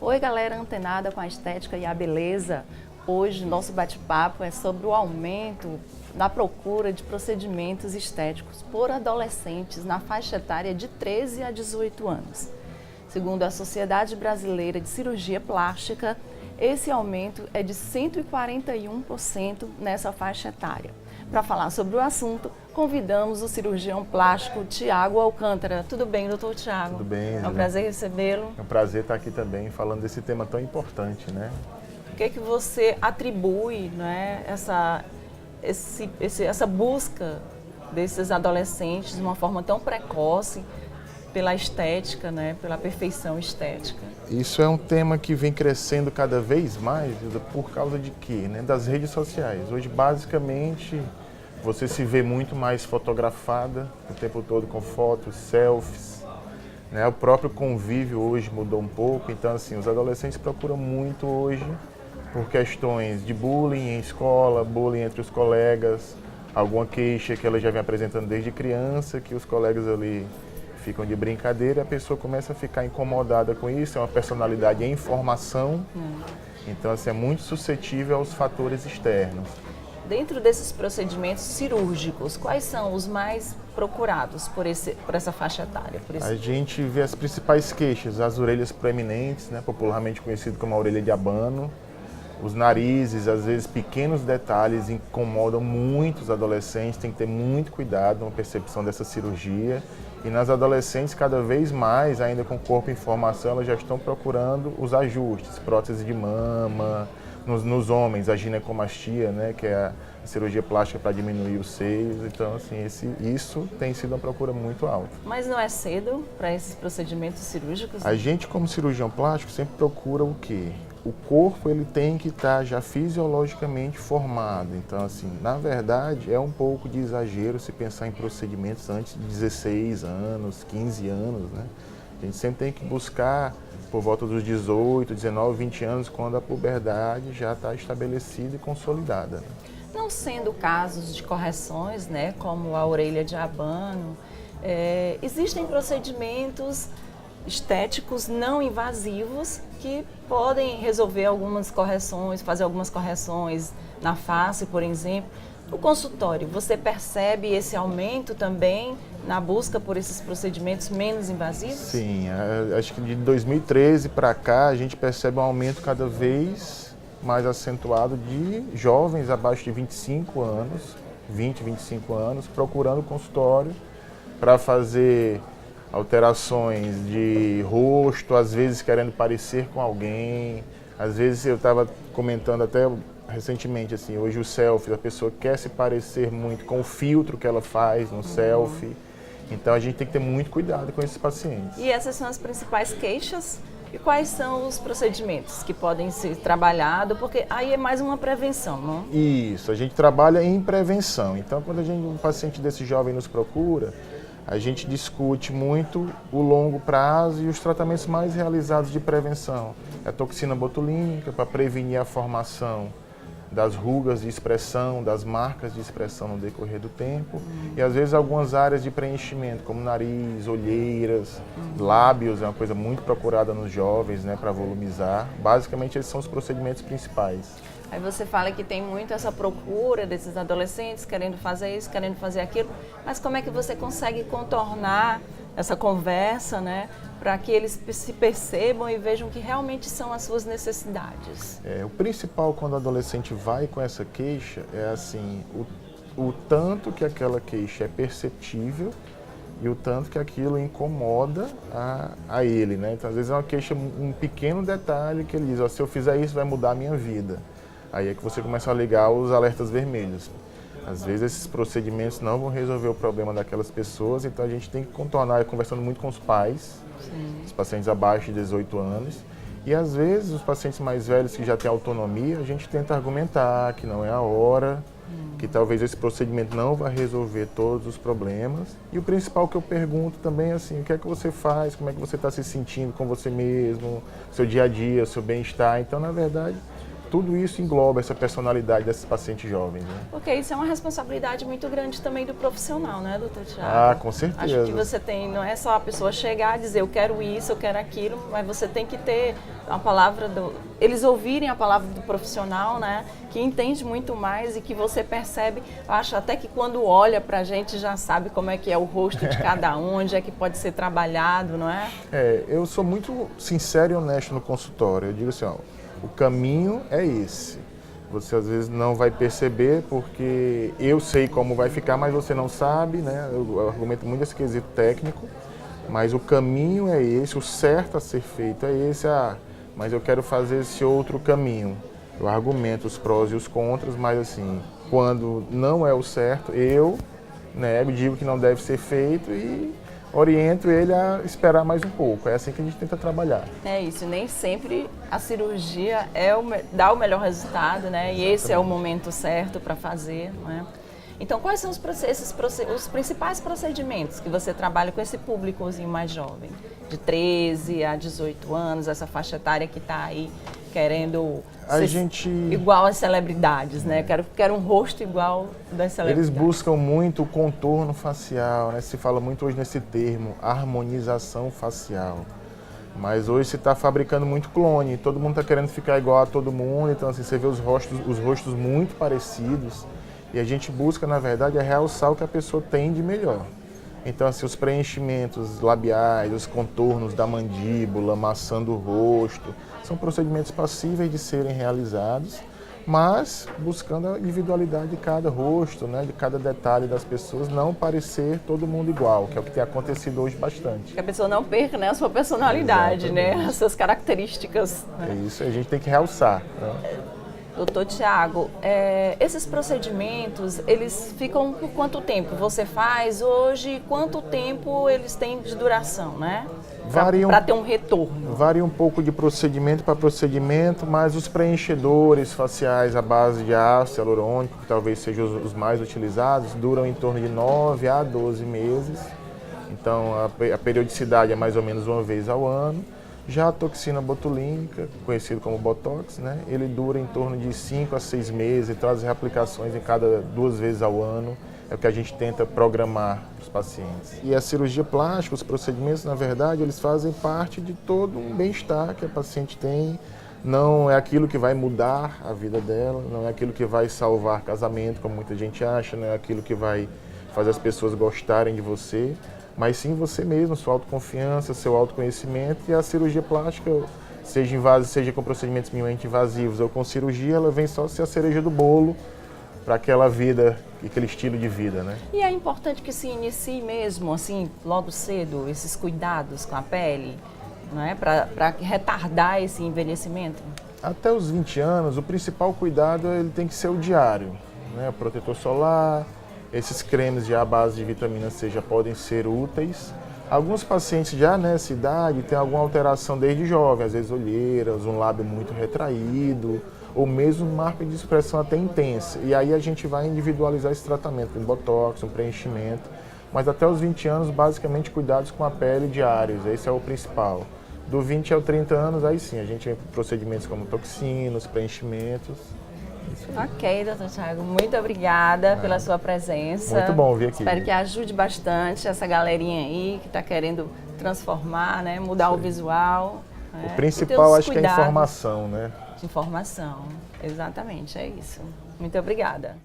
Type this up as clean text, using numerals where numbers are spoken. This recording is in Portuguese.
Oi, galera antenada com a estética e a beleza. Hoje, nosso bate-papo é sobre o aumento na procura de procedimentos estéticos por adolescentes na faixa etária de 13 a 18 anos. Segundo a Sociedade Brasileira de Cirurgia Plástica, esse aumento é de 141% nessa faixa etária. Para falar sobre o assunto, convidamos o cirurgião plástico Tiago Alcântara. Tudo bem, doutor Tiago? Tudo bem. É um prazer recebê-lo. É um prazer estar aqui também falando desse tema tão importante, né? O que é que você atribui, né, essa busca desses adolescentes de uma forma tão precoce pela estética, né, pela perfeição estética? Isso é um tema que vem crescendo cada vez mais por causa de quê? Né? Das redes sociais. Hoje, basicamente, você se vê muito mais fotografada o tempo todo com fotos, selfies. Né? O próprio convívio hoje mudou um pouco, então assim, os adolescentes procuram muito hoje por questões de bullying em escola, bullying entre os colegas, alguma queixa que ela já vem apresentando desde criança, que os colegas ali ficam de brincadeira, a pessoa começa a ficar incomodada com isso, é uma personalidade em formação, então assim, é muito suscetível aos fatores externos. Dentro desses procedimentos cirúrgicos, quais são os mais procurados por essa faixa etária? A gente vê as principais queixas, as orelhas proeminentes, né, popularmente conhecido como a orelha de abano, os narizes, às vezes pequenos detalhes incomodam muito os adolescentes, tem que ter muito cuidado na percepção dessa cirurgia. E nas adolescentes, cada vez mais, ainda com o corpo em formação, elas já estão procurando os ajustes, prótese de mama, nos homens, a ginecomastia, né, que é a cirurgia plástica para diminuir os seios. Então, assim, isso tem sido uma procura muito alta. Mas não é cedo para esses procedimentos cirúrgicos? A gente, como cirurgião plástico, sempre procura o quê? O corpo ele tem que estar já fisiologicamente formado. Então, assim, na verdade, é um pouco de exagero se pensar em procedimentos antes de 16 anos, 15 anos, né? A gente sempre tem que buscar por volta dos 18, 19, 20 anos, quando a puberdade já está estabelecida e consolidada. Né? Não sendo casos de correções, né, como a orelha de abano, existem procedimentos estéticos não invasivos que podem resolver algumas correções, fazer algumas correções na face, por exemplo. No consultório, você percebe esse aumento também na busca por esses procedimentos menos invasivos? Sim, acho que de 2013 para cá a gente percebe um aumento cada vez mais acentuado de jovens abaixo de 25 anos, 20, 25 anos, procurando consultório para fazer alterações de rosto, às vezes querendo parecer com alguém. Às vezes eu estava comentando até recentemente, assim, hoje o selfie, a pessoa quer se parecer muito com o filtro que ela faz no selfie. Então a gente tem que ter muito cuidado com esses pacientes. E essas são as principais queixas? E quais são os procedimentos que podem ser trabalhados? Porque aí é mais uma prevenção, não? Isso, a gente trabalha em prevenção. Então quando um paciente desse jovem nos procura, a gente discute muito o longo prazo e os tratamentos mais realizados de prevenção. A toxina botulínica para prevenir a formação das rugas de expressão, das marcas de expressão no decorrer do tempo. E às vezes algumas áreas de preenchimento, como nariz, olheiras, lábios, é uma coisa muito procurada nos jovens, né, para volumizar. Basicamente esses são os procedimentos principais. Aí você fala que tem muito essa procura desses adolescentes querendo fazer isso, querendo fazer aquilo, mas como é que você consegue contornar essa conversa, né, para que eles se percebam e vejam que realmente são as suas necessidades? O principal quando o adolescente vai com essa queixa é assim, o tanto que aquela queixa é perceptível e o tanto que aquilo incomoda a ele, né? Então às vezes é uma queixa, um pequeno detalhe que ele diz, ó, se eu fizer isso vai mudar a minha vida. Aí é que você começa a ligar os alertas vermelhos. Às vezes esses procedimentos não vão resolver o problema daquelas pessoas, então a gente tem que contornar, conversando muito com os pais, os pacientes abaixo de 18 anos. E às vezes os pacientes mais velhos que já têm autonomia, a gente tenta argumentar que não é a hora, que talvez esse procedimento não vai resolver todos os problemas. E o principal que eu pergunto também é assim, o que é que você faz, como é que você está se sentindo com você mesmo, seu dia a dia, seu bem-estar. Então, na verdade, tudo isso engloba essa personalidade desses pacientes jovens, né? Porque isso é uma responsabilidade muito grande também do profissional, né, doutor Tiago? Ah, com certeza. Acho que você tem, não é só a pessoa chegar e dizer eu quero isso, eu quero aquilo, mas você tem que ter a palavra eles ouvirem a palavra do profissional, né, que entende muito mais e que você percebe, acho até que quando olha pra gente já sabe como é que é o rosto de cada um, onde é que pode ser trabalhado, não é? Eu sou muito sincero e honesto no consultório. Eu digo assim, ó, o caminho é esse. Você às vezes não vai perceber porque eu sei como vai ficar, mas você não sabe, né? Eu argumento muito esse quesito técnico, mas o caminho é esse, o certo a ser feito é esse, mas eu quero fazer esse outro caminho. Eu argumento os prós e os contras, mas assim, quando não é o certo, eu nego, digo que não deve ser feito e oriento ele a esperar mais um pouco. É assim que a gente tenta trabalhar. É isso, nem sempre a cirurgia dá o melhor resultado, né? E esse é o momento certo para fazer, não é? Então, quais são os principais procedimentos que você trabalha com esse públicozinho mais jovem? De 13 a 18 anos, essa faixa etária que está aí querendo ser igual às celebridades, né? Quero um rosto igual das celebridades. Eles buscam muito o contorno facial, né? Se fala muito hoje nesse termo, harmonização facial. Mas hoje se está fabricando muito clone, todo mundo está querendo ficar igual a todo mundo, então assim, você vê os rostos muito parecidos. E a gente busca, na verdade, realçar o que a pessoa tem de melhor. Então, assim, os preenchimentos labiais, os contornos da mandíbula, maçã do rosto, são procedimentos passíveis de serem realizados, mas buscando a individualidade de cada rosto, né, de cada detalhe das pessoas, não parecer todo mundo igual, que é o que tem acontecido hoje bastante. Que a pessoa não perca, né, a sua personalidade, né, as suas características. Né? É isso, a gente tem que realçar. Né? Doutor Tiago, esses procedimentos, eles ficam por quanto tempo você faz hoje? Quanto tempo eles têm de duração, né? Para ter um retorno. Varia um pouco de procedimento para procedimento, mas os preenchedores faciais à base de ácido hialurônico, que talvez sejam os mais utilizados, duram em torno de 9 a 12 meses. Então, a periodicidade é mais ou menos uma vez ao ano. Já a toxina botulínica, conhecido como Botox, né, ele dura em torno de 5 a 6 meses e traz reaplicações em cada 2 vezes ao ano. É o que a gente tenta programar para os pacientes. E a cirurgia plástica, os procedimentos, na verdade, eles fazem parte de todo um bem-estar que a paciente tem. Não é aquilo que vai mudar a vida dela, não é aquilo que vai salvar casamento, como muita gente acha, não é aquilo que vai fazer as pessoas gostarem de você, mas sim você mesmo, sua autoconfiança, seu autoconhecimento. E a cirurgia plástica, seja com procedimentos minimamente invasivos ou com cirurgia, ela vem só ser a cereja do bolo para aquela vida, aquele estilo de vida, né? E é importante que se inicie mesmo, assim, logo cedo, esses cuidados com a pele, não é? Para retardar esse envelhecimento? Até os 20 anos, o principal cuidado ele tem que ser o diário, né? O protetor solar, esses cremes já à base de vitamina C já podem ser úteis. Alguns pacientes já nessa idade têm alguma alteração desde jovem, às vezes olheiras, um lábio muito retraído, ou mesmo marca de expressão até intensa. E aí a gente vai individualizar esse tratamento com botox, um preenchimento. Mas até os 20 anos, basicamente, cuidados com a pele diários, esse é o principal. Do 20 ao 30 anos, aí sim, a gente vem com procedimentos como toxinas, preenchimentos. Ok, doutor Tiago, muito obrigada pela sua presença. Muito bom vir aqui. Espero que ajude bastante essa galerinha aí que está querendo transformar, né, mudar o visual. O principal acho que é a informação, né? Informação, exatamente, é isso. Muito obrigada.